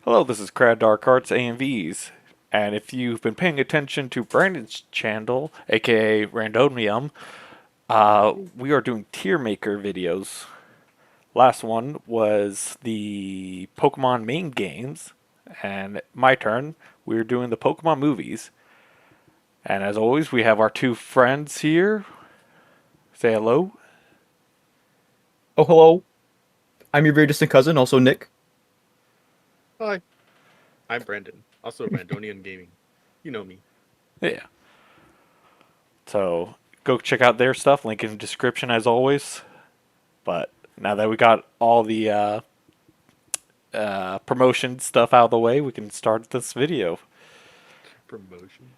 Hello, this is Crad Dark Arts AMVs, and if you've been paying attention to Brandon's channel, aka Randonium, we are doing tier maker videos. Last one was the Pokemon main games, and my turn. We're doing the Pokemon movies, and as always, we have our two friends here. Say hello. Oh, hello. I'm your very distant cousin, also Nick. Hi, I'm Brandon, also Randonium Gaming. You know me. Yeah. So go check out their stuff. Link in the description as always. But now that we got all the promotion stuff out of the way, we can start this video. Promotion.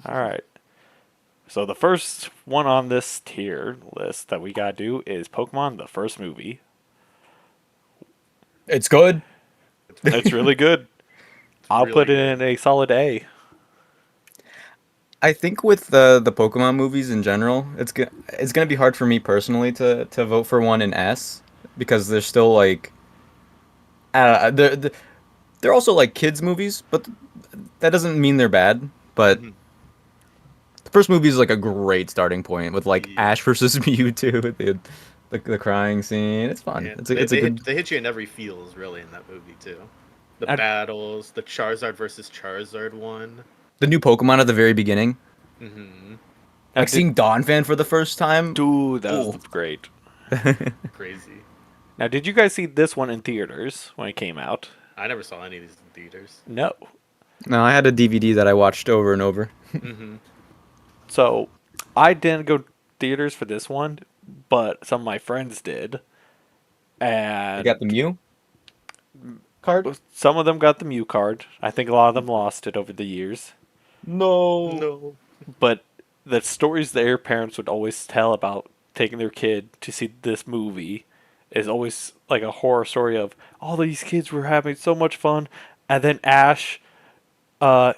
All right. So the first one on this tier list that we gotta do is Pokemon the first movie. It's good. It's really It's good. really good. It's I'll really put it good. in a solid A. I think with the Pokemon movies in general, it's gonna be hard for me personally to vote for one in S because they're still like they're also like kids movies, but that doesn't mean they're bad. But Mhm. the first movie is like a great starting point with like Yeah, Ash versus Mewtwo, the crying scene. It's fun. yeah. They It's a they hit good they hit you in every feels really in that movie too. The And battles, the Charizard versus Charizard one. the new Pokemon at the very beginning, Hmm. now like did seeing Donphan for the first time. dude, that was Ooh. great. Crazy. Now, did you guys see this one in theaters when it came out? I never saw any of these in theaters. No. No, I had a DVD that I watched over and over. Hmm. So I didn't go theaters for this one, but some of my friends did, You and got the Mew card? some of them got the Mew card. I think a lot of them lost it over the years. No. No. But the stories their parents would always tell about taking their kid to see this movie is always like a horror story of all these kids were having so much fun, and then Ash uh,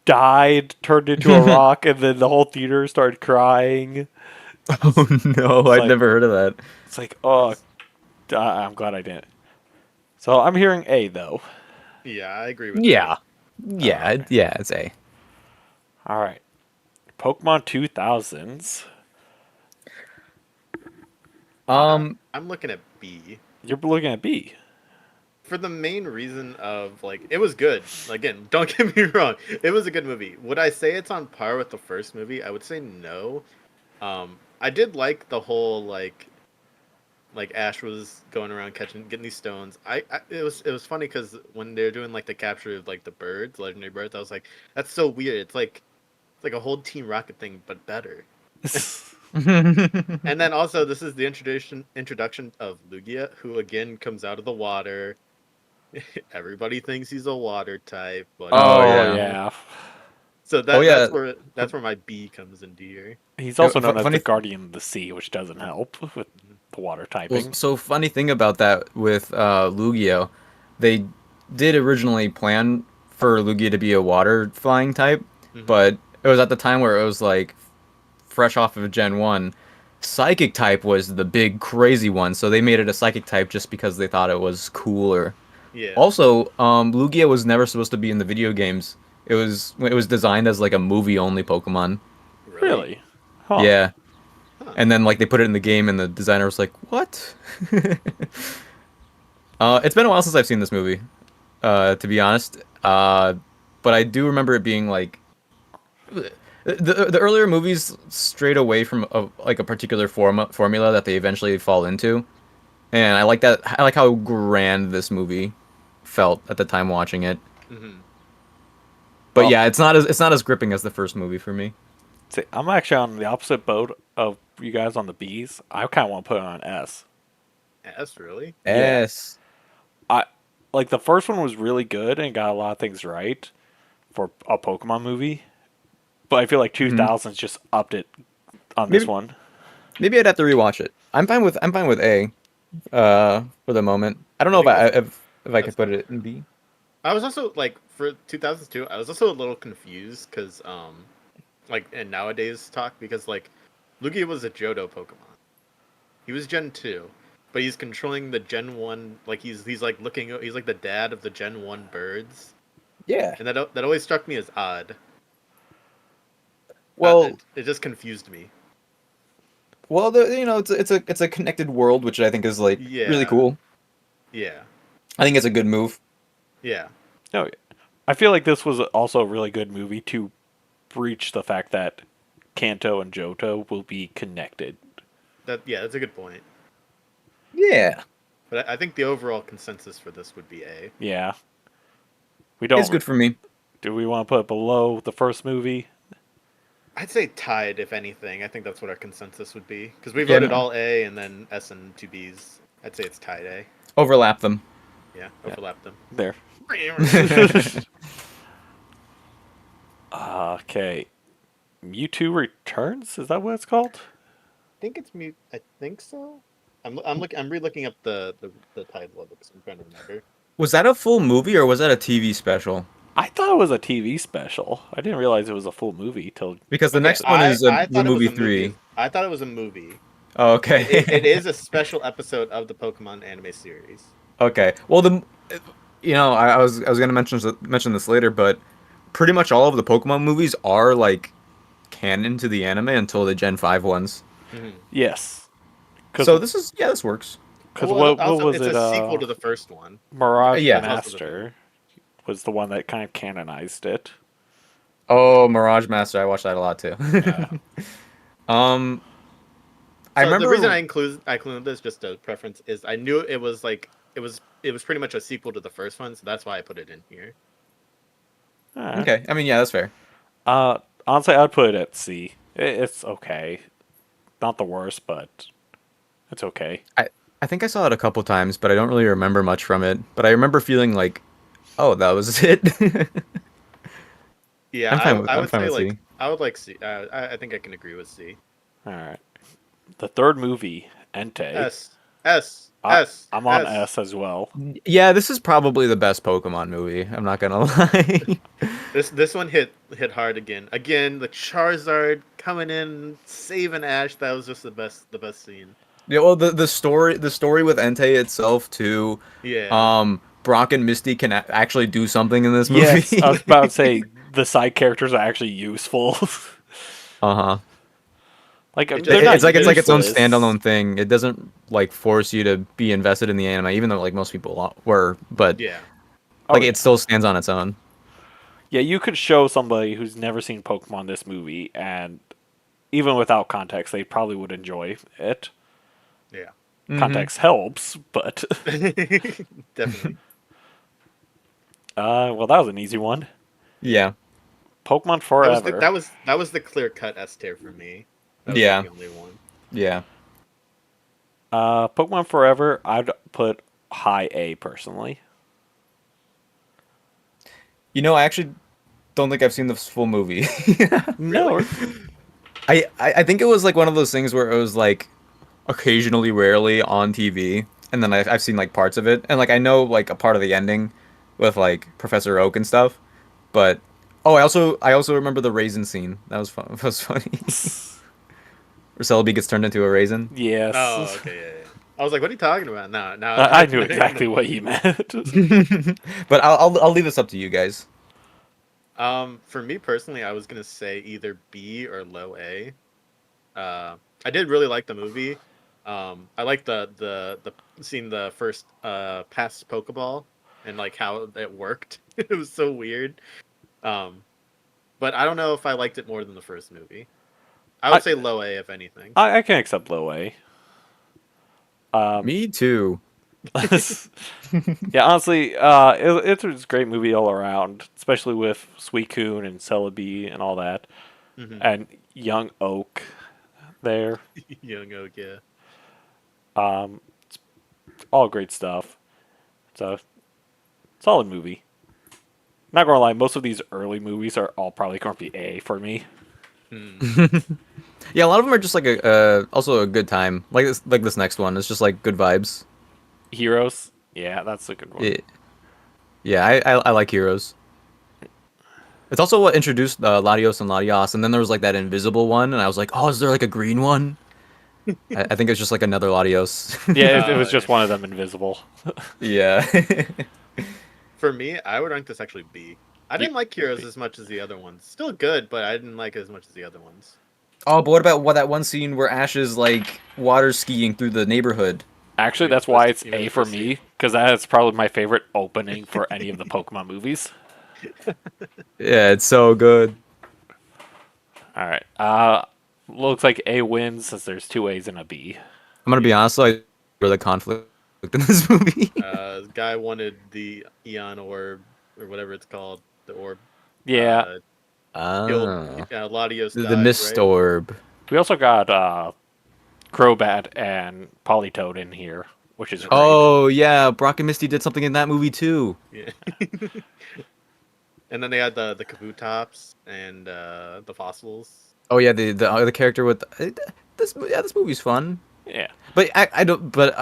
died, turned into a rock, and then the whole theater started crying. Oh no, It's I'd like never heard of that. oh, I'm glad I didn't. So I'm hearing A though. Yeah, I agree with A. Yeah. All Yeah, right, yeah, it's A. all right. Pokemon 2000s. Um, I'm looking at B. You're looking at B. For the main reason of like it was good. Again, don't get me wrong, it was a good movie. Would I say it's on par with the first movie? I would say no. I did like the whole like Ash was going around getting these stones. It was funny because when they're doing like the capture of like the birds, legendary birds, I was like, that's so weird. It's like a whole Team Rocket thing, but better. And then also this is the introduction of Lugia, who again comes out of the water. Everybody thinks he's a water type, but he's oh Oh yeah. not. yeah, So Oh that yeah. that's where my B comes into here. he's also known as the Funny Guardian of the Sea, which doesn't help with the water well, typing. so funny thing about that with Lugia, they did originally plan for Lugia to be a water flying type, Hmm. but it was at the time where it was like fresh off of Gen 1. Psychic type was the big crazy one, so they made it a psychic type just because they thought it was cooler. Yeah, Also, Lugia was never supposed to be in the video games. It was designed as like a movie only Pokemon. really? Really? Huh. Yeah. Huh. And then like they put it in the game and the designer was like, "What?" It's been a while since I've seen this movie, to be honest. But I do remember it being like the earlier movies strayed away from like a particular formula that they eventually fall into. And I like that. I like how grand this movie felt at the time watching it. Hmm. But Well, yeah, it's not as gripping as the first movie for me. see, I'm actually on the opposite boat of you guys on the B's. I kind of want to put it on S. S, really? Yeah, S. I like the first one was really good and got a lot of things right for a Pokemon movie, but I feel like Hmm. 2000s just upped it on this Maybe one. maybe I'd have to rewatch it. I'm fine with A. For the moment. I don't I know if think I that's if I that's could put fine. it in B. I was also like for 2002. I was also a little confused because like in nowadays talk because like Lugia was a Johto Pokemon. He was Gen 2. but he's controlling the Gen 1, like he's like he's like the dad of the Gen 1 birds. Yeah. And that always struck me as odd. Well, It just confused me. you know, it's a connected world, which I think is like really Yeah. cool. Yeah. I think it's a good move. Yeah. No, I feel like this was also a really good movie to breach the fact that Kanto and Johto will be connected. That's a good point. Yeah, But I think the overall consensus for this would be A. Yeah. We it's don't. good for me. Do we want to put it below the first movie? I'd say tied, if anything. I think that's what our consensus would be. Because we Yeah, voted no, all A and then S and 2Bs. I'd say it's tied A. overlap them. Yeah, Yeah. overlap them. There. I Okay. Mewtwo Returns? Is that what it's called? think it's mute. I think so. I'm re-looking up the title of it because I'm trying to remember. Was that a full movie or was that a TV special? I thought it was a TV special. I didn't realize it was a full movie till. Because the Okay, next one is I the thought it was movie a movie. 3. I thought it was a movie. Oh, It okay. is a special episode of the Pokemon anime series. Okay. Well, you know, I was gonna mention this later, but pretty much all of the Pokemon movies are like canon to the anime until the Gen 5 ones. Mm-hmm. Yes. So Because this works. what Also, was it's it? a sequel to the first one. Mirage Yeah. It's also the Master was the one that kind of canonized it. Oh, Mirage Master, I watched that a lot too. Yeah. um, I So the reason remember. I included this just a preference is I knew it was like it was pretty much a sequel to the first one, so that's why I put it in here. Alright. Okay, I mean, yeah, that's fair. Honestly, I'd put it at C. It's okay. Not the worst, but it's okay. I think I saw it a couple times, but I don't really remember much from it. But I remember feeling like, oh, that was it. Yeah, I I'm would fine say with like C. I would like C. I think I can agree with C. Alright. The third movie, Entei. S S I, S I'm on S. S as well. Yeah, this is probably the best Pokemon movie. I'm not gonna lie. This one hit hard again. Again, the Charizard coming in saving Ash. That was just the best scene. Yeah, well, the story with Entei itself too. Yeah. Brock and Misty can actually do something in this Yes, I was movie. about to say the side characters are actually useful. Uh-huh. Like And they're just not It's like its own useless. standalone thing. It doesn't like force you to be invested in the anime, even though like most people were. But yeah. Oh like yeah, it still stands on its own. yeah. You could show somebody who's never seen Pokemon this movie, and even without context, they probably would enjoy it. Yeah. Hmm. Context helps, but Definitely. well, that was an easy one. Yeah. Pokemon That was the Forever. that was the clear cut S tier for me. That was like Yeah. the only one. Yeah. Pokemon Forever. I'd put high A personally. You know, I actually don't think I've seen this full movie. No, Really? I think it was like one of those things where it was like occasionally, rarely on TV, and then I've seen like parts of it, and like I know like a part of the ending with like Professor Oak and stuff, but oh, I also remember the raisin scene. That was fun. That was funny. Where Celebi gets turned into a raisin. Oh, yes. okay, yeah. I was like, what are you talking about? No, no. I knew exactly what you meant. But I'll leave this up to you guys. For me personally, I was gonna say either B or low A. I did really like the movie. I like the seeing the first pass Pokeball and like how it worked. It was so weird. Um, but I don't know if I liked it more than the first movie. I I, would say low A if anything. I can accept low A. Me too. Yeah, honestly, it's a great movie all around, especially with Suicune and Celebi and all that, Hmm. and young Oak there. Young Oak, yeah. Um, all great stuff. It's a solid movie. Not gonna lie, most of these early movies are all probably gonna be A for me. Hmm. Yeah, a lot of them are just like also a good time. Like this next one. It's just like good vibes. Heroes, yeah, that's a good one. Yeah, yeah, I like Heroes. It's also what introduced Latios and Latios, and then there was like that invisible one, and I was like, oh, is there like a green one? I think it's just like another Latios. Yeah, it was Yeah. just one of them invisible. Yeah. For me, I would rank this actually B. I You- didn't like Heroes as much as the other ones. Still good, but I didn't like it as much as the other ones. Oh, but what about that one scene where Ash is like water skiing through the neighborhood? Actually, Wait, that's what's why the it's name of A the for first scene? me, because that is probably my favorite opening for any of the Pokemon movies. Yeah, it's so good. All right. Looks like A wins since there's two A's and a B. I'm gonna be honest, though, I for the conflict in this movie. This guy wanted the Eon Orb or whatever it's called, the orb. Yeah. Uh, Killed Ah, Latios the died, mist right? orb. We also got Crobat and Politoed in here, which is great. Oh yeah, Brock and Misty did something in that movie too. Yeah. And then they had the Kabutops and the fossils. Oh yeah, the other character with this movie's fun. Yeah. But I don't. But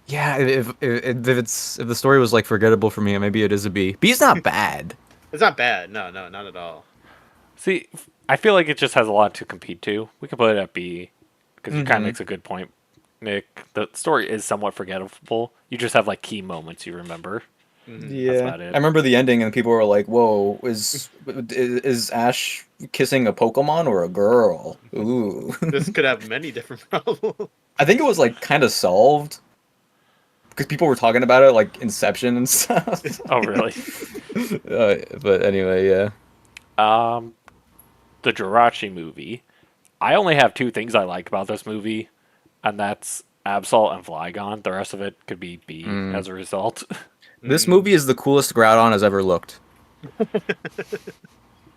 yeah, if the story was like forgettable for me, maybe it is a B. B's not bad. It's not bad. No, no, not at all. See, I feel like it just has a lot to compete to. We can put it at B because you kind of Mhm. makes a good point, Nick. The story is somewhat forgettable. You just have like key moments you remember. Mhm. That's Yeah, about it. I remember the ending, and people were like, "Whoa, is Ash kissing a Pokemon or a girl?" Ooh, This could have many different problems. I think it was like kind of solved because people were talking about it like Inception and stuff. Oh, really? But anyway, yeah. Um, the Jirachi movie. I only have two things I like about this movie, and that's Absol and Flygon. The rest of it could be B Mm. as a result. This Mm. movie is the coolest Groudon has ever looked.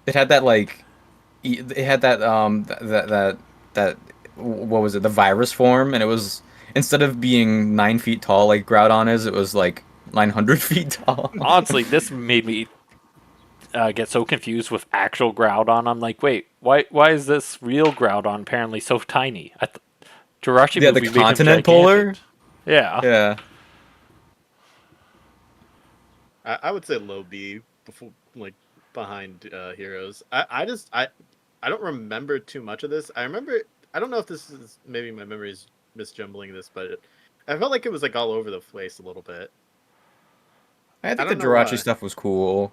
It had that like, it had that that what was it? The virus form, and it was instead of being 9 feet tall like Groudon is, it was like 900 feet tall. Honestly, this made me get so confused with actual Groudon. I'm like, wait, why is this real Groudon apparently so tiny? Jirachi Yeah, the movie made him continent polar. gigantic. Yeah. Yeah. I would say low B before like behind Heroes. I don't remember too much of this. I remember I don't know if this is maybe my memory is misjumbling this, but I felt like it was like all over the place a little bit. I I think the don't know Jirachi why. stuff was cool,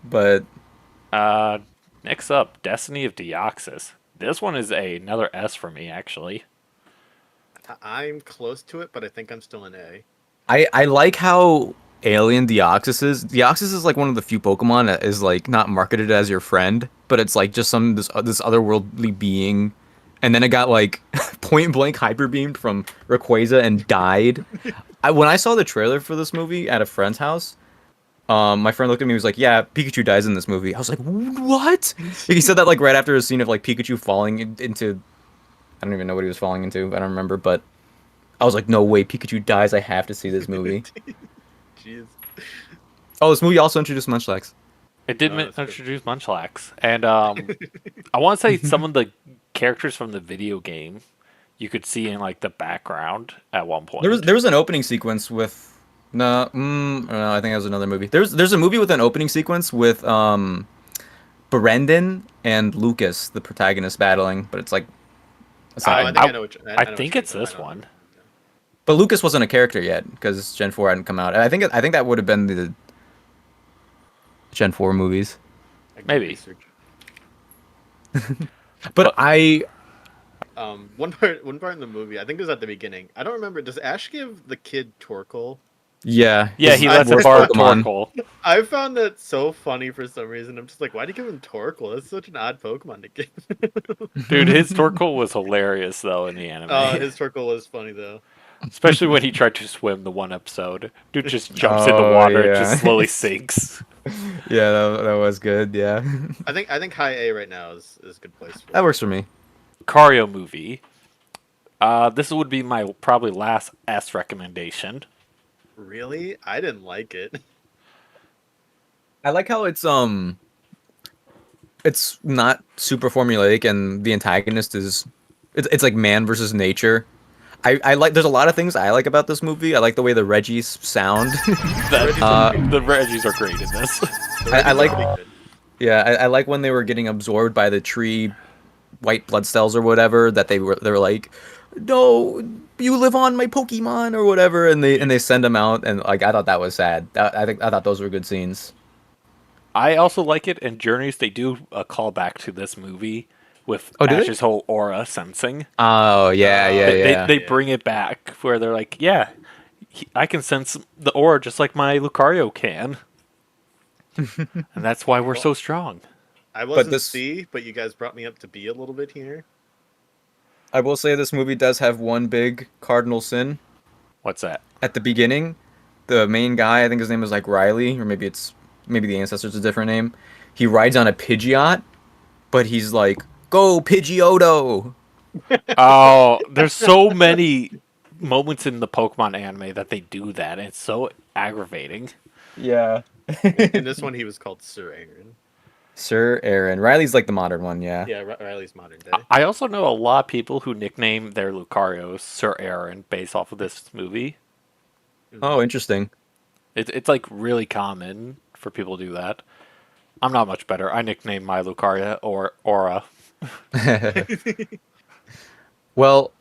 but Uh, next up, Destiny of Deoxys. This one is another S for me, actually. I'm close to it, but I think I'm still an A. I like how alien Deoxys is. Deoxys is like one of the few Pokemon that is like not marketed as your friend, but it's like just this otherworldly being. And then it got like point blank hyper beamed from Rayquaza and died. When I saw the trailer for this movie at a friend's house, my friend looked at me and was like, "Yeah, Pikachu dies in this movie." I was like, "What?" He said that like right after a scene of like Pikachu falling into, I don't even know what he was falling into. I don't remember, but I was like, "No way, Pikachu dies! I have to see this movie." Jeez. Oh, this movie also introduced Munchlax. It did Oh, that's true. introduce Munchlax, and I want to say some of the characters from the video game you could see in like the background at one point. There was an opening sequence with no, I think that was another movie. There's a movie with an opening sequence with Brendan and Lucas, the protagonist, battling, but it's like it's Oh, not. I think I know which. I know think which it's one, this I know one. But Lucas wasn't a character yet because Gen 4 hadn't come out. And I think that would have been the Gen 4 movies. I can Maybe. research. But I One part in the movie, I think it was at the beginning. I don't remember. Does Ash give the kid Torkoal? yeah, Yeah, his he lets him worst borrow Pokemon. Torkoal. I found that so funny for some reason. I'm just like, why do you give him Torkoal? That's such an odd Pokemon to give. Dude, his Torkoal was hilarious though in the anime. His Torkoal was funny though. Especially when he tried to swim the one episode. Dude just jumps in the Oh, water and yeah. just slowly sinks. Yeah, that was good. Yeah, I think high A right now is a good place for that it. works for me. Cario movie. This would be my probably last S recommendation. Really? I didn't like it. I like how it's not super formulaic, and the antagonist is it's like man versus nature. I like there's a lot of things I like about this movie. I like the way the Reggies sound. The Reggies are great in this. I like Pretty good. yeah, I like when they were getting absorbed by the tree white blood cells or whatever that they were like, no, you live on my Pokemon or whatever, and they send him out, and like I thought that was sad. I thought those were good scenes. I also like it in Journeys. They do a callback to this movie with Oh, do they? Ash's whole aura sensing. Oh yeah, yeah, Oh, yeah. They yeah. bring it back where they're like, yeah, I can sense the aura just like my Lucario can, and that's why we're Well, so strong. I But wasn't this, C, but you guys brought me up to B a little bit here. I will say, this movie does have one big cardinal sin What's that? at the beginning. The main guy, I think his name is like Riley, or maybe the ancestor's a different name. He rides on a Pidgeot, but he's like, "Go Pidgeotto!" Oh, there's so many moments in the Pokemon anime that they do that, and it's so aggravating. Yeah. In this one, he was called Sir Aaron. Sir Aaron. Riley's like the modern one, yeah. Yeah, Riley's modern day. I also know a lot of people who nickname their Lucarios Sir Aaron based off of this movie. Oh, interesting. It's like really common for people to do that. I'm not much better. I nicknamed my Lucaria or Aura. Well,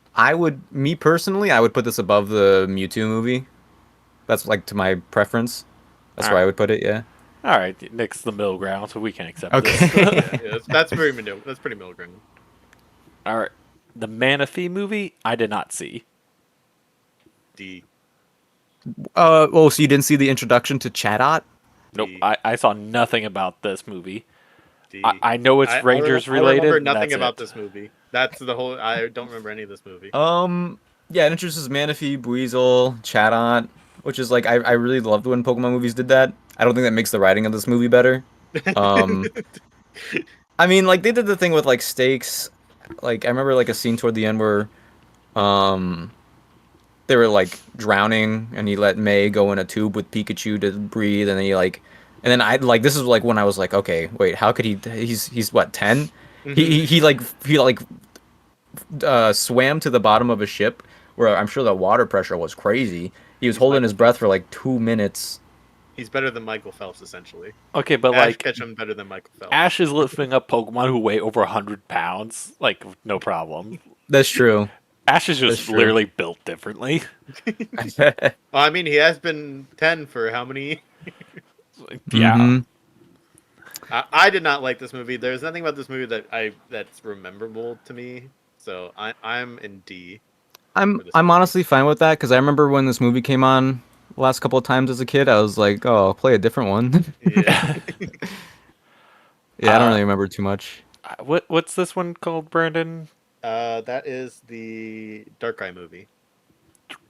me personally, I would put this above the Mewtwo movie. That's like to my preference. That's where I Alright. would put it, yeah. All right, Nick's the middle ground, so we can accept this. Okay. Yeah, that's very that's pretty middle ground. All right, the Manaphy movie I did not see. D. Well, so you didn't see the introduction to Chatot? Nope, D. I saw nothing about this movie. D. I know it's Rangers I related. remember and nothing that's about it. this movie. That's the whole. I don't remember any of this movie. Yeah, it introduces Manaphy, Buizel, Chatot, which is like I really loved when Pokemon movies did that. I don't think that makes the writing of this movie better. Um, I mean, like they did the thing with like stakes. Like I remember like a scene toward the end where, um, they were like drowning, and he let May go in a tube with Pikachu to breathe, and then and then I like this is like when I was like, okay, wait, how could he? He's what 10? Mhm. He like swam to the bottom of a ship where I'm sure the water pressure was crazy. He was He's holding his Michael breath Phelps. for like 2 minutes. He's better than Michael Phelps, essentially. Okay, but Ash like Ketchum better than Michael Phelps. Ash is lifting up Pokemon who weigh over 100 pounds, like no problem. That's true. Ash is That's just true. literally built differently. Well, I mean, he has been 10 for how many? Yeah. Mhm. I did not like this movie. There's nothing about this movie that's memorable to me. So I'm in D for this I'm movie. honestly fine with that because I remember when this movie came on the last couple of times as a kid, I was like, oh, I'll play a different one. Yeah. Yeah, I don't Uh, really remember too much. what's this one called, Brandon? That is the Darkrai movie.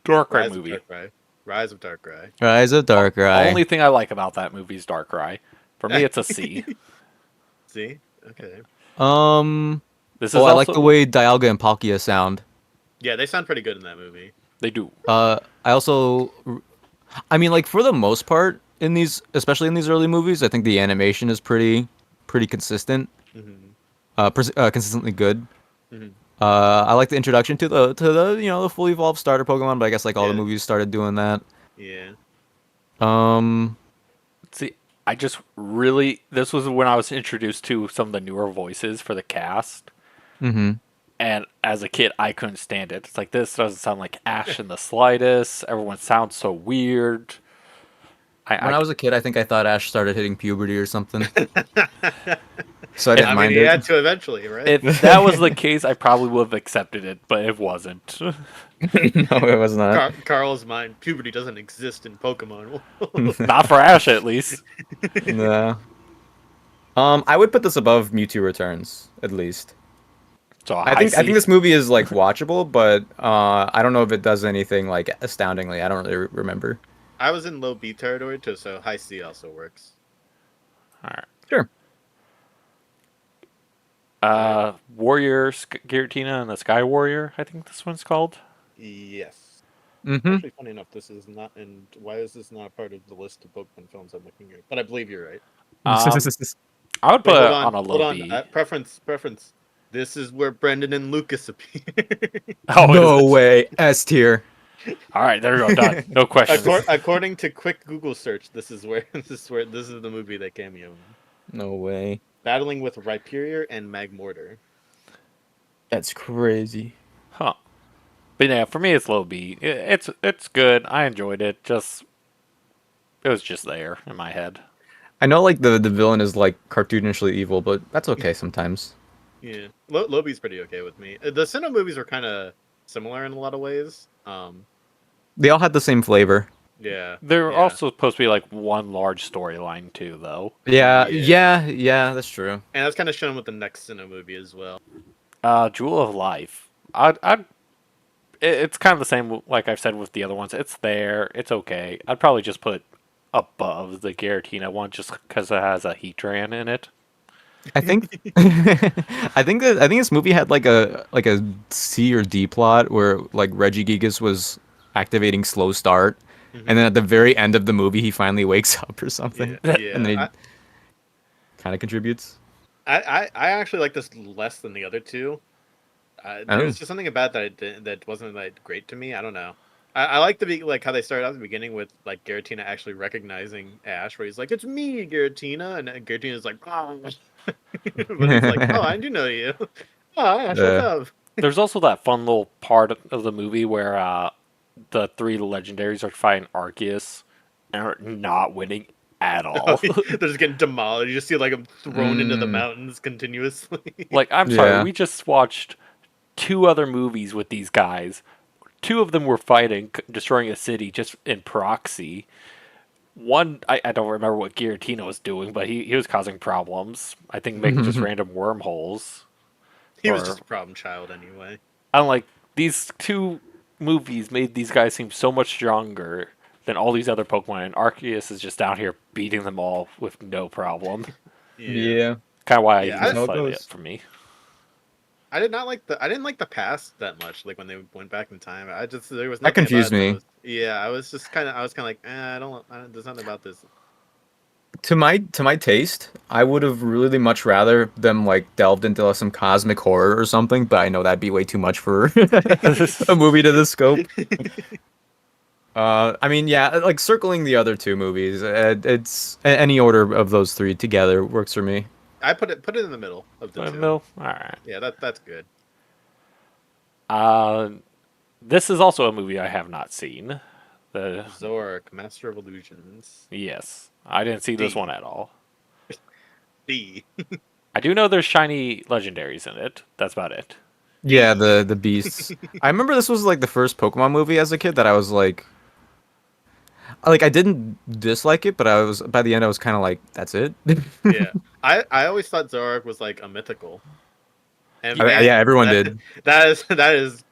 Darkrai Rise of movie. Darkrai. Rise of Darkrai. Rise of Darkrai. Only thing I like about that movie is Darkrai. For me, it's a C. See? Okay. This Oh, is I like the also way Dialga and Palkia sound. Yeah, they sound pretty good in that movie. they do. I also, I mean, like for the most part in these, especially in these early movies, I think the animation is pretty consistent. Hmm. Consistently good. Hmm. I like the introduction to the the fully evolved starter Pokemon, but I guess like all the Yeah. movies started doing that. Yeah. Um, See, I just really this was when I was introduced to some of the newer voices for the cast, hmm and as a kid, I couldn't stand it. It's like this doesn't sound like Ash in the slightest. Everyone sounds so weird. when I I was a kid, I think I thought Ash started hitting puberty or something, so I If- didn't I mean, mind he it. had to eventually, right? if that was the case, I probably would have accepted it, but it wasn't. No, it was not. Carl's mind, puberty doesn't exist in Pokemon. Not for Ash, at least. No. I would put this above Mewtwo Returns at least. So a I high think C. this movie is like watchable, but I don't know if it does anything like astoundingly. I don't really remember. I was in low B territory too, so high C also works. All right. Sure. Warrior Giratina and the Sky Warrior. I think this one's called. Yes. Mm-hmm. Actually, funny enough, this is not. And why is this not part of the list of Pokemon films I'm looking at? But I believe you're right. Um, I would put Wait, it hold on a hold low on. B. Preference. This is where Brendan and Lucas appear. Oh, No is it? way. S tier. All right, there we go. Done. No questions. According to quick Google search, this is this is the movie they cameo in. No way. Battling with Rhyperior and Magmortar. That's crazy. Huh. But yeah, for me it's low B. It's good. I enjoyed it. Just it was just there in my head. I know like the villain is like cartoonishly evil, but that's okay sometimes. Yeah, Lobi's pretty okay with me. The Sinnoh movies were kind of similar in a lot of ways. They all had the same flavor. Yeah, They're yeah, also supposed to be like one large storyline too, though. Yeah, yeah, yeah, that's true. and that's kind of shown with the next Sinnoh movie as well. Jewel of Life. It's kind of the same, like I've said with the other ones. It's there. It's okay. I'd probably just put above the Giratina one just because it has a Heatran in it. I think I think this movie had like a C or D plot where like Reggie Gigas was activating slow start, and Hmm. then at the very end of the movie he finally wakes up or Yeah, something, and then yeah. he kind of contributes. I actually like this less than the other two. There's Oh. just something about that that wasn't like great to me. I don't know. I like like how they started out at the beginning with like Giratina actually recognizing Ash, where he's like, "It's me, Giratina," and Giratina's like, "Oh," but it's like, "Oh, I do know you." Oh, Ash, what's uh, up? There's also that fun little part of the movie where the three legendaries are fighting Arceus and are not winning at Oh, all. they're just getting demolished. You just see like them thrown into the mm, mountains continuously. Like, I'm sorry, yeah. we just watched two other movies with these guys. Two of them were fighting, destroying a city just in proxy. One, I don't remember what Giratina was doing, but he was causing problems. I think making just random wormholes. He was just Or, a problem child anyway. I don't like, these two movies made these guys seem so much stronger than all these other Pokemon, and Arceus is just down here beating them all with no problem. Yeah, Yeah, Kind of why yeah. he's that's how it slightly up goes. for me. I didn't like the past that much. Like when they went back in time, I just there was That nothing about confused it that me. was. Yeah, I was kind of like, there's nothing about this. To my taste, I would have really much rather them like delved into some cosmic horror or something, but I know that'd be way too much for a movie to this scope. I mean, yeah, like circling the other two movies, any order of those three together works for me. I put it in the middle of the two. No, all right. Yeah, that's good. Uh, this is also a movie I have not seen. The Zorak, Master of Illusions. Yes, I didn't see this D. one at all. D. I do know there's shiny legendaries in it. That's about it. Yeah, D. the beasts. I remember this was like the first Pokemon movie as a kid that I was like I didn't dislike it, but I was by the end I was kind of like, that's it. Yeah, I always thought Zorak was like a mythical, and Yeah, man, everyone did. that is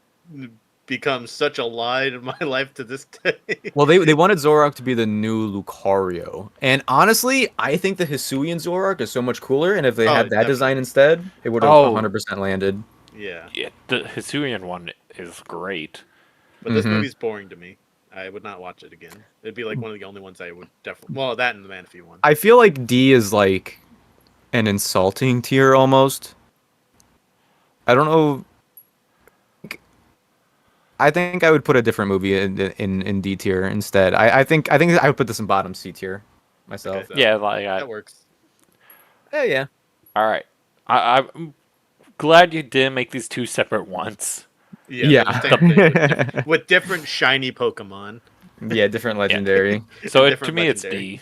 become such a lie in my life to this day. Well, they wanted Zoroark to be the new Lucario, and honestly, I think the Hisuian Zoroark is so much cooler. And if they Oh, had that design definitely. instead, it would have Oh, 100% landed. Yeah, yeah, the Hisuian one is great. but this Hmm. movie's boring to me. I would not watch it again. It'd be like one of the only ones I would definitely. Well, that and the Manaphy one. I feel like D is like an insulting tier almost. I don't know. I think I would put a different movie in D tier instead. I think I would put this in bottom C tier Okay, myself. Yeah, like that works. Yeah. all right. I'm glad you didn't make these two separate ones. Yeah, they're the Yeah. same thing with different shiny Pokemon. Yeah, different Yeah. legendary. So And to different me, it's legendary. D.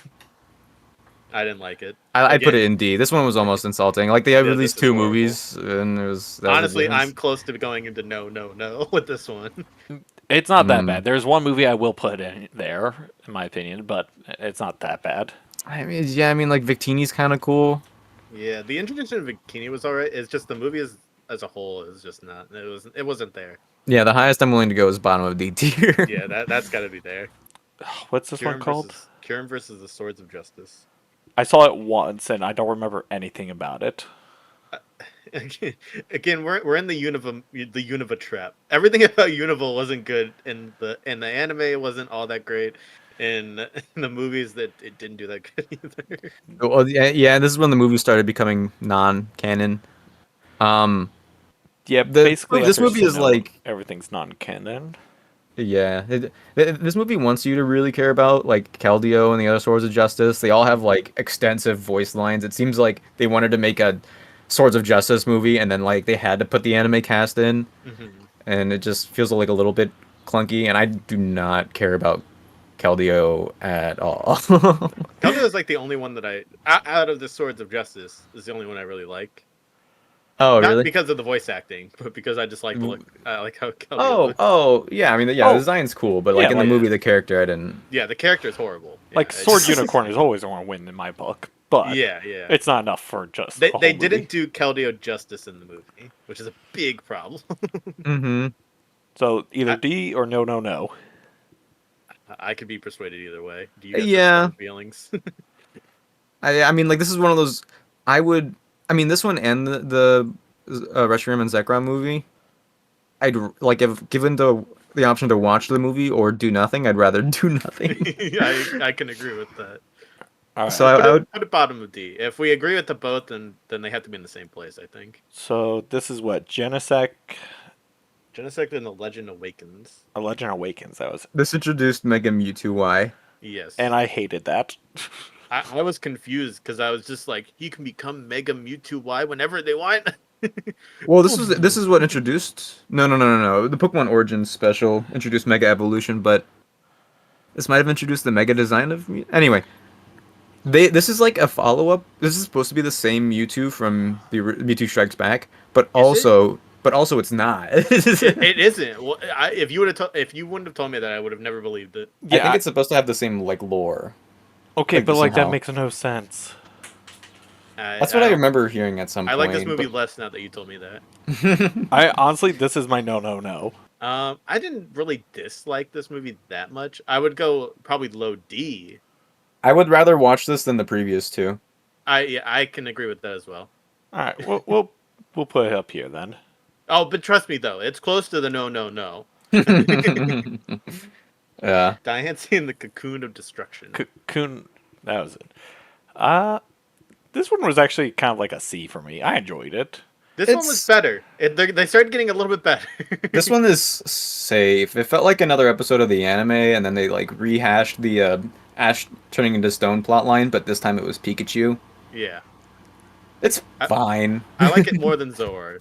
I didn't like it. I'd put Again, it in D. This one was almost insulting. Like they have yeah, released this is two horrible. movies, and that was the Honestly, I'm difference. close to going into no with this one. It's not that Mm. bad. There's one movie I will put in there, in my opinion, but it's not that bad. I mean, yeah, I mean, like Victini's kind of cool. Yeah, the introduction of Bikini was alright. It's just the movie as a whole is just not. It wasn't there. Yeah, the highest I'm willing to go is bottom of D tier. Yeah, that's got to be there. What's this one called? Kieran versus the Swords of Justice. I saw it once and I don't remember anything about it. Again, we're in the Univa trap. Everything about Unival wasn't good in the anime. It wasn't all that great. In the movies, that it didn't do that good either. Well, yeah, this is when the movie started becoming non-canon. Um, Yeah, the basically this after movie is Sinnoh, like, everything's non-canon. yeah, this movie wants you to really care about like Keldeo and the other Swords of Justice. They all have like extensive voice lines. It seems like they wanted to make a Swords of Justice movie, and then like they had to put the anime cast in, Hmm. and it just feels like a little bit clunky. And I do not care about Keldeo at all. Keldeo is like the only one that out of the Swords of Justice is the only one I really like. Oh, Not really? because of the voice acting, but because I just like the look. I like how Keldeo Oh, looks. oh, yeah. I mean, yeah, the Oh, design's cool, but yeah, like in the like movie, the character, I didn't. Yeah, the character is horrible. Yeah, like Sword it's Unicorn is always going to win in my book, but yeah, yeah. it's not enough for just They a they whole movie. didn't do Keldeo justice in the movie, which is a big problem. Mm-hmm. So either I, D or no, no, no. I could be persuaded either way. Do you guys have Yeah. strong feelings? I mean, like this is one of those. I would. I mean, this one and the Reshiram and Zekrom movie. I'd like if given the option to watch the movie or do nothing, I'd rather do nothing. I can agree with that. All So right. I would. Put it bottom of D. If we agree with the both, then they have to be in the same place. I think. So this is what Genesect, Genesect and the Legend Awakens. A Legend Awakens. That was, This introduced Mega Mewtwo Y. Yes. and I hated that. I was confused because I was just like, he can become Mega Mewtwo Y whenever they want. Well, this is what introduced. No. The Pokemon Origins special introduced Mega Evolution, but this might have introduced the Mega design of Anyway, this is like a follow up. This is supposed to be the same Mewtwo from the Mewtwo Strikes Back, but Is it? also it's not. It isn't. Well, if you wouldn't have told me that, I would have never believed it. I Yeah. think it's supposed to have the same like lore. Okay, Like but like that somehow. makes no sense. That's what I remember hearing at some I point. like this movie but- less now that you told me that. I honestly, this is my no, no, no. I didn't really dislike this movie that much. I would go probably low D. I would rather watch this than the previous two. I can agree with that as well. All right, we'll put it up here then. Oh, but trust me though, it's close to the no, no, no. Yeah. Diancie in the Cocoon of Destruction. Cocoon, that was it. This one was actually kind of like a C for me. I enjoyed it. This one was better. They started getting a little bit better. This one is safe. It felt like another episode of the anime, and then they like rehashed the Ash turning into stone plotline, but this time it was Pikachu. Yeah, It's fine. I like it more than Zoroark.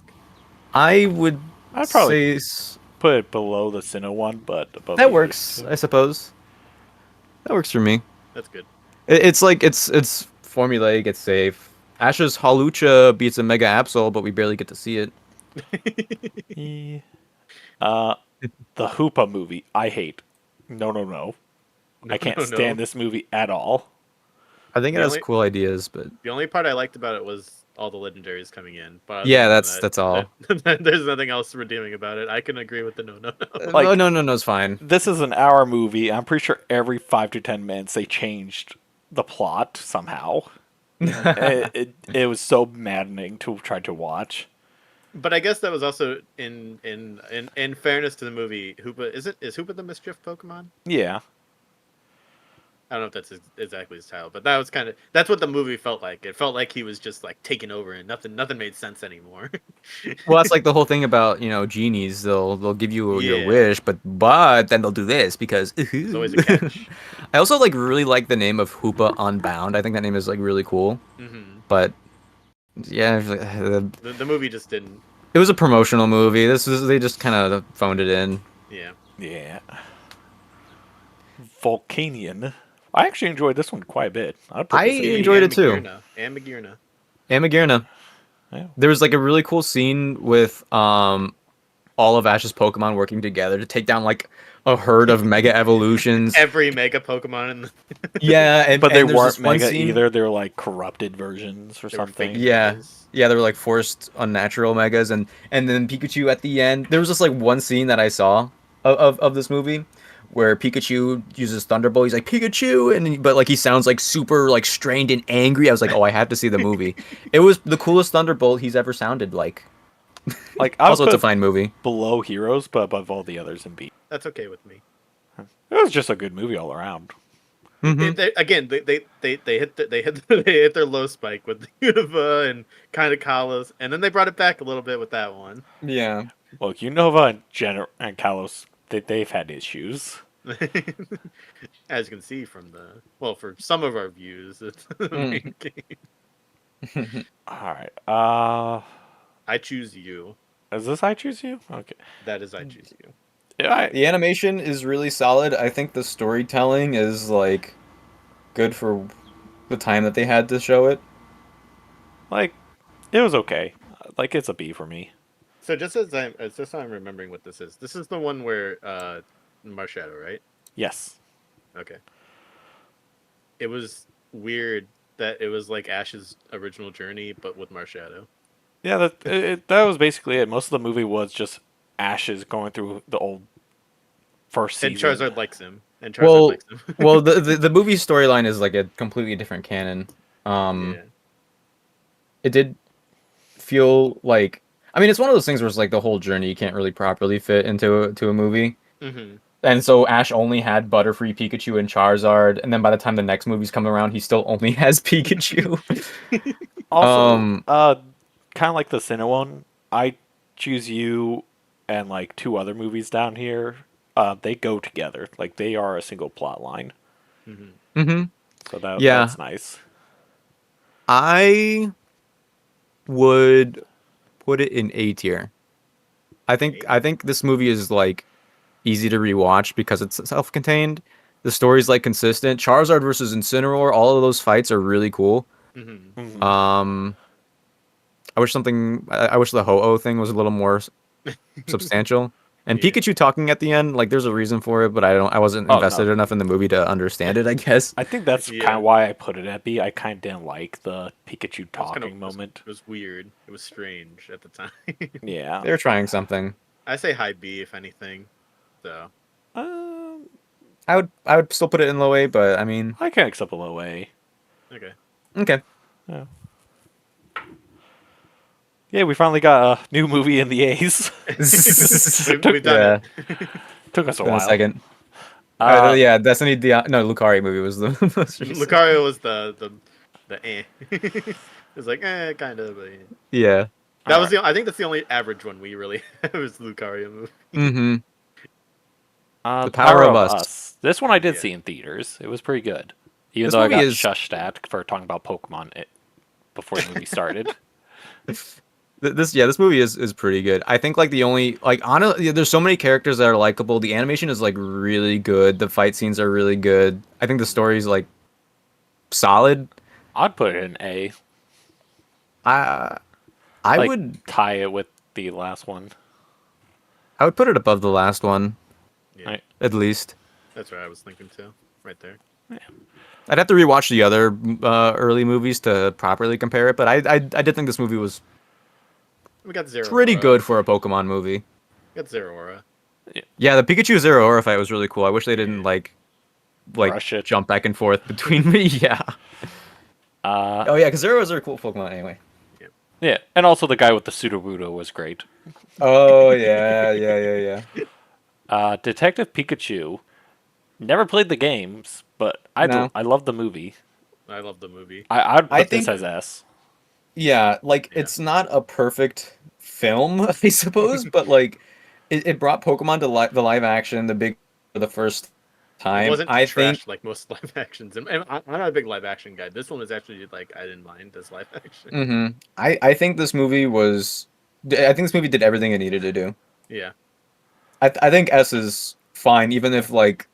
I would I'd probably say put it below the Sinnoh one, but above that the works. others. I suppose that works for me. That's good. It's like it's formulaic. It's safe. Ash's Halucha beats a Mega Absol, but we barely get to see it. Yeah. The Hoopa movie, I hate. No, no, no. I can't no. stand this movie at all. I think it The has only- cool ideas, but The only part I liked about it was all the legendaries coming in. But other yeah, than that's all. There's nothing else redeeming about it. I can agree with the no, no, no. Like- no, it's fine. This is an hour movie. I'm pretty sure every 5 to 10 minutes they changed the plot somehow. It was so maddening to try to watch. But I guess that was also in fairness to the movie. Hoopa is Hoopa the mischief Pokemon? Yeah. I don't know if that's exactly his title, but that's what the movie felt like. It felt like he was just like taking over, and nothing made sense anymore. Well, that's like the whole thing about genies. They'll give you your Yeah. wish, but then they'll do this because There's always a catch. I also like really like the name of Hoopa Unbound. I think that name is like really cool. Hmm. But yeah, The movie just didn't. it was a promotional movie. They just kind of phoned it in. Yeah. Yeah. Volcanion. I actually enjoyed this one quite a bit. I'd put I this in- enjoyed it too. And Magirna. Amagirna. Yeah. There was like a really cool scene with all of Ash's Pokemon working together to take down like a herd of Mega Evolutions. Every Mega Pokemon in the Yeah, But they and there's weren't this one mega scene- either. They were like corrupted versions or They were something. fake. Yeah, Megas. yeah, they were like forced unnatural megas, and then Pikachu at the end. There was just like one scene that I saw of this movie where Pikachu uses Thunderbolt. He's like Pikachu, but like he sounds like super like strained and angry. I was like, oh, I have to see the movie. It was the coolest Thunderbolt he's ever sounded like. Like I was Also, it's a fine movie. below Heroes, but above all the others in B. That's okay with me. It was just a good movie all around. Mhm. They hit their low spike with the Unova and kind of Kalos, and then they brought it back a little bit with that one. Yeah. Look, Unova and Kalos, they've had issues. As you can see from for some of our views, it's the main game. All right. I choose you. Is this I choose you? Okay. That is I choose you. Yeah, The animation is really solid. I think the storytelling is like good for the time that they had to show it. like it was okay. Like it's a B for me. So just so I'm remembering what this is. This is the one where Marshadow, right? Yes. Okay. It was weird that it was like Ash's original journey, but with Marshadow. Yeah, that was basically it. Most of the movie was just Ashes going through the old first And season. Charizard likes him. And Charizard Well, likes him. well, the movie storyline is like a completely different canon. Um, Yeah. it did feel like, I mean, it's one of those things where it's like the whole journey you can't really properly fit into to a movie. Hmm. And so Ash only had Butterfree, Pikachu, and Charizard, and then by the time the next movie's come around, he still only has Pikachu. Also, um, kind of like the Sinnoh one, I choose you and like two other movies down here. They go together. Like they are a single plot line. Hmm. hmm So yeah, that's nice. I would put it in A tier. I think this movie is like easy to rewatch because it's self-contained. The story's like consistent. Charizard versus Incineroar, all of those fights are really cool. Hmm. Hmm. Um, I wish the Ho-Oh thing was a little more substantial. And Yeah. Pikachu talking at the end, like there's a reason for it, but I wasn't Oh invested no, enough in the movie to understand it, I guess. I think that's kind Yeah. of why I put it at B. I kind of didn't like the Pikachu It was kind of talking moment. it was weird. It was strange at the time. Yeah. They're trying something. I say high B if anything. So Um, I would still put it in low A, but I mean, I can accept a low A. okay. okay. Yeah. Yeah, we finally got a new movie in the A's. We've done Yeah, it. Took us it's a been a while. second. Uh, Yeah, Destiny no, Lucario movie was the most recent. Lucario was the eh. It's like kind of. But, eh. Yeah. That all was right. the. I think that's the only average one we really have was the Lucario movie. Mm-hmm. The The Power Power of of Us. Us. This one I did Yeah. see in theaters. It was pretty good. Even This though I movie got is shushed at for talking about Pokemon before the movie started. this movie is pretty good. I think like the only like honestly, there's so many characters that are likable. The animation is like really good. The fight scenes are really good. I think the story's like solid. I'd put it in A. I I Like, would tie it with the last one. I would put it above the last one Yeah, Right. at least. that's what I was thinking too. Right there. I'd have to rewatch the other early movies to properly compare it, but I did think this movie was We got Zero pretty Aura. good for a Pokemon movie. We got Zero Aura. Yeah, the Pikachu Zero Aura fight was really cool. I wish they didn't Yeah. like Rush it. jump back and forth between me. Yeah. Uh, Oh yeah, because Zeros are cool Pokemon anyway. Yep. yeah, and also the guy with the Sudowoodo was great. Oh yeah. Detective Pikachu. Never played the games, but No, I love the movie. I love the movie. I'd I put this think as S. yeah, like Yeah. it's not a perfect film, I suppose, but like it brought Pokemon to the live action, the big for the first It time. wasn't I think trash like most live actions, and I'm not a big live action guy. This one was actually like I didn't mind as live action. I think this movie was I think this movie did everything it needed to do. Yeah. I think S is fine, even if like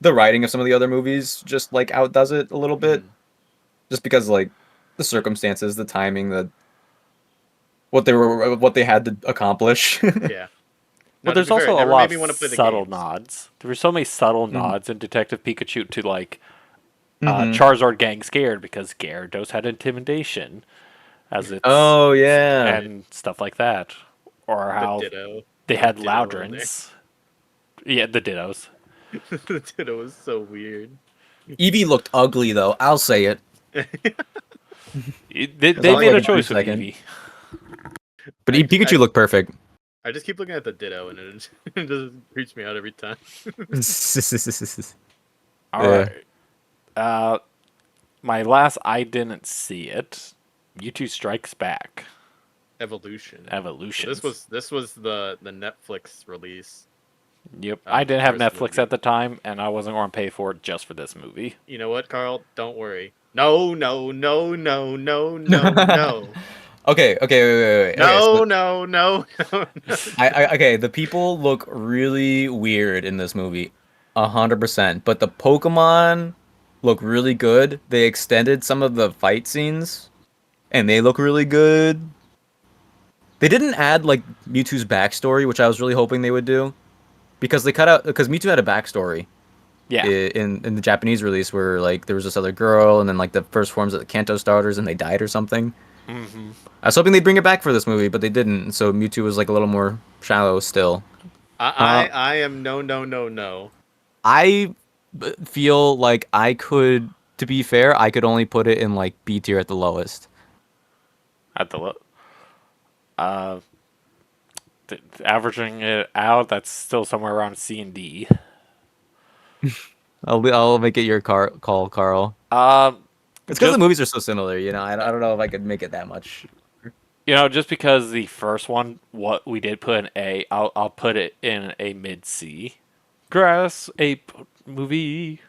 the writing of some of the other movies just like outdoes it a little bit, Mhm. just because like the circumstances, the timing, the what they had to accomplish. Yeah. Well, Now, to there's be fair, also it a never lot made of me want to play the subtle games. nods. There were so many subtle Mhm. nods in Detective Pikachu to like Mhm. Charizard getting scared because Gyarados had intimidation as its Oh yeah. and stuff like that, or The how Ditto. they The had Ditto in there. Loudrins. Yeah, the Dittos. The Ditto was so weird. Eevee looked ugly though. I'll say it. As They long as made like a a brief choice with second. Eevee. But I, Pikachu I, looked perfect. I just keep looking at the Ditto and it just creeps me out every time. All Yeah. right. My last I didn't see it. Mewtwo Strikes Back. Evolution. So Evolution. this was the Netflix release. Yep. of I the didn't have first Netflix movie. at the time, and I wasn't going to pay for it just for this movie. You know what, Carl? Don't worry. No, no, no, no, no, no, no. Okay, wait. Okay, so No, no, no, no, no. okay, the people look really weird in this movie, 100%. But the Pokemon look really good. They extended some of the fight scenes, and they look really good. They didn't add like Mewtwo's backstory, which I was really hoping they would do, because they cut out because Mewtwo had a backstory Yeah. in the Japanese release where like there was this other girl, and then like the first forms of the Kanto starters, and they died or something. Hmm. I was hoping they'd bring it back for this movie, but they didn't. So Mewtwo was like a little more shallow still. Uh, I am no, no, no, no. I feel like to be fair, I could only put it in like B tier at the lowest. At the uh, averaging it out, that's still somewhere around C and D. I'll make it your call, Carl. Um, It's because the just movies are so similar, you know. I don't know if I could make it that much. just because the first one, what we did put in A, I'll put it in a mid C. Grass Ape movie.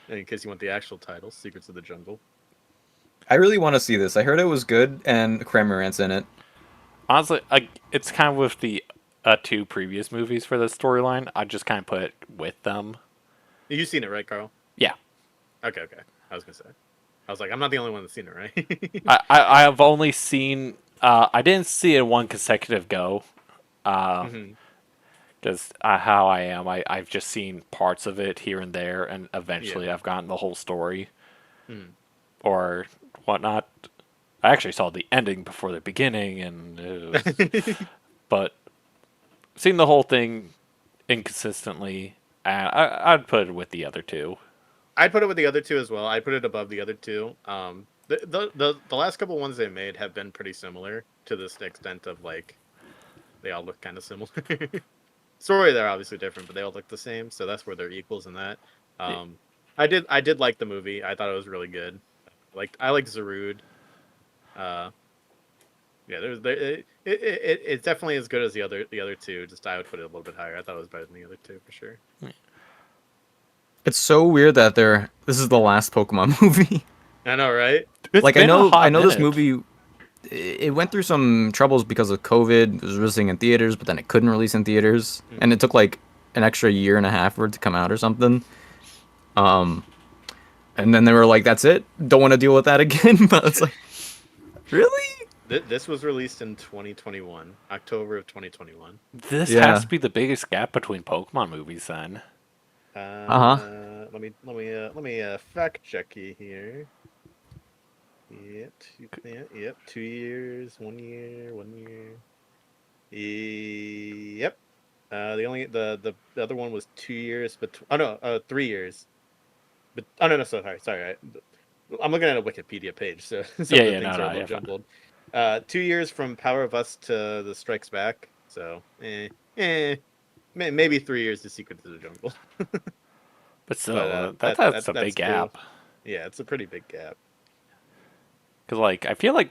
In case you want the actual title, Secrets of the Jungle. I really want to see this. I heard it was good, and Cramorant's in it. Honestly, it's kind of with the two previous movies for this storyline. I just kind of put it with them. You've seen it, right, Carl? Yeah. Okay. I was gonna say. I was like, I'm not the only one that's seen it, right? I have only seen. I didn't see it in one consecutive go. Mhm. Just how I am. I've just seen parts of it here and there, and eventually Yeah. I've gotten the whole story Mhm. or whatnot. I actually saw the ending before the beginning, and but seeing the whole thing inconsistently, I'd put it with the other two. I'd put it with the other two as well. I put it above the other two. The last couple ones they made have been pretty similar to this extent of like they all look kind of similar. Story they're obviously different, but they all look the same, so that's where they're equals in that. Um, I did like the movie. I thought it was really good. I like Zarude. Uh, yeah, it's definitely as good as the other two. Just I would put it a little bit higher. I thought it was better than the other two for sure. It's so weird that this is the last Pokemon movie. I know, right? It's Like been a I hot know this minute. movie it went through some troubles because of COVID. It was releasing in theaters, but then it couldn't release in theaters, and it took like an extra year and a half for it to come out or something. Um, and then they were like, "That's it. Don't want to deal with that again." But it's like, really? This was released in 2021, October of 2021. This has Yeah. to be the biggest gap between Pokemon movies, then. Uh-huh. Let me fact check you here. Yep. 2 years, 1 year, 1 year. Yep. The other one was 2 years, but 3 years. But no, sorry. I'm looking at a Wikipedia page, so some of the things are a little Yeah, fine. jumbled. 2 years from Power of Us to The Strikes Back, so maybe 3 years to Secret of the Jungle. But still, But that's a that's big cool. gap. Yeah, it's a pretty big gap. Because I feel like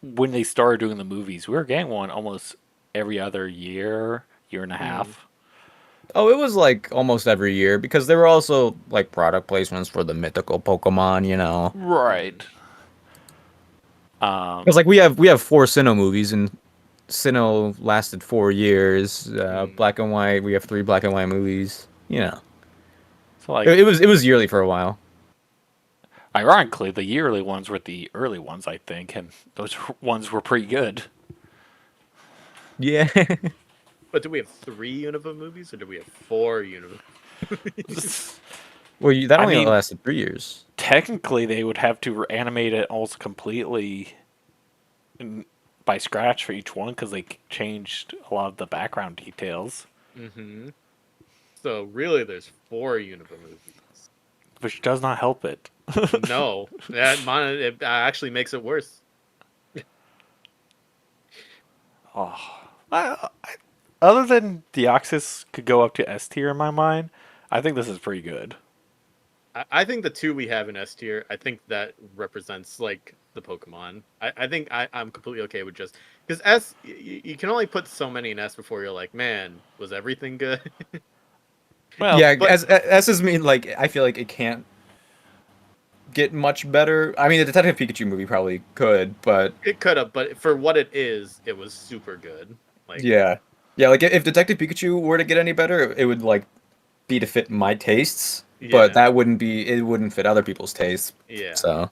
when they started doing the movies, we were getting one almost every other year and a half. Oh, it was like almost every year because there were also like product placements for the mythical Pokemon, you know. Right. Because like we have four Sinnoh movies, and Sinnoh lasted 4 years. Black and White, we have three Black and White movies. You know, So like, it was yearly for a while. ironically, the yearly ones were the early ones, I think, and those ones were pretty good. Yeah. But do we have 3 Unova movies or do we have 4 Unova movies? Well, that I only mean, lasted 3 years. technically, they would have to animate it almost completely by scratch for each one because they changed a lot of the background details, Mm-hmm. So really, there's 4 Unova movies. which does not help it. No, it actually makes it worse. Other than Deoxys could go up to S tier in my mind, I think this is pretty good. I think the two we have in S tier, I think that represents like the Pokemon. I think I'm completely okay with just because S you can only put so many in S before you're like, man, was everything good? Well, Yeah, but- as S is mean like I feel like it can't get much better. I mean, the Detective Pikachu movie probably could, but It could have, but for what it is, it was super good. Like, yeah, yeah. Like if Detective Pikachu were to get any better, it would like be to fit my tastes, but yeah, that wouldn't be. It wouldn't fit other people's tastes. yeah. So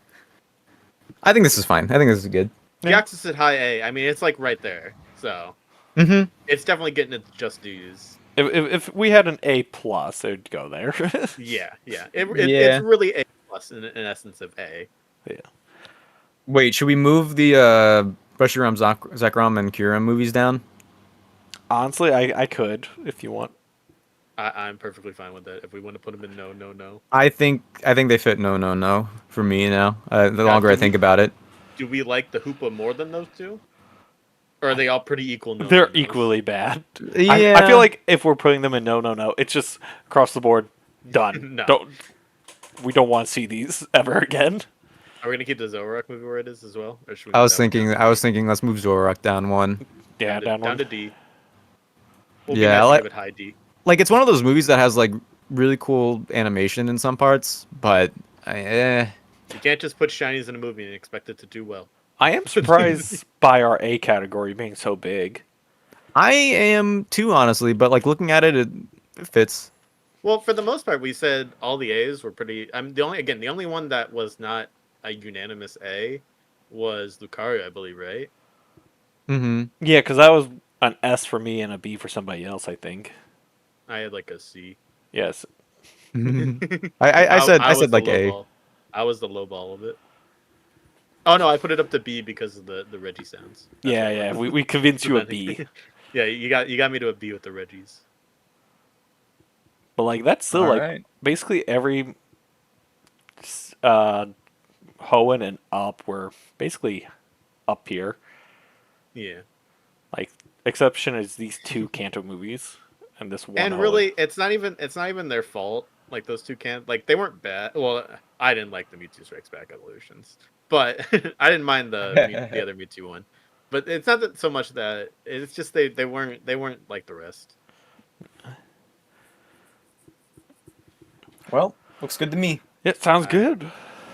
I think this is fine. I think this is good. Yeah. Jaxus at high A. I mean, it's like right there. So Mm-hmm. it's definitely getting its just dues. If we had an A plus, it'd go there. Yeah, yeah. It's Yeah. really A plus in essence of A. Yeah. Wait, should we move the Reshiram Zekrom and Kyurem movies down? Honestly, I could if you want. I'm perfectly fine with that. If we want to put them in no, no, no. I think they fit no for me now. The longer I do think we about it. do we like the Hoopa more than those two? Or are they all pretty equal? No, They're no-nos? equally bad. Yeah. I feel like if we're putting them in no, it's just across the board done. No. We don't want to see these ever again. Are we gonna keep the Zoroark movie where it is as well, or should we? I move was that one thinking. down? I was thinking. Let's move Zorak down one. Yeah, down down to one. D. We'll be Yeah, nice to like give it high D. it's one of those movies that has like really cool animation in some parts, but You can't just put shinies in a movie and expect it to do well. I am surprised by our A category being so big. I am too honestly. But like looking at it, it fits. Well, for the most part, we said all the A's were pretty. I'm the only one that was not a unanimous A was Lucario, I believe, right? Mm-hmm. Yeah, because that was an S for me and a B for somebody else, I think. I had like a C. Yes. I said I was the like low A. ball. I was the low ball of it. Oh no, I put it up to B because of the Reggie sounds. That's Yeah, what it yeah. was. We convinced you a So B. then- yeah, you got me to a B with the Reggies. But like that's still All like right. basically every uh Hoenn and up were basically up here. Yeah. Like exception is these two Kanto movies and this one. And Hoenn. really, it's not even their fault. Like those two can't like they weren't bad. Well, I didn't like the Mewtwo Strikes Back evolutions, but I didn't mind the other Mewtwo one. But it's not that so much that it's just they weren't like the rest. Well, looks good to me. Yeah, sounds good.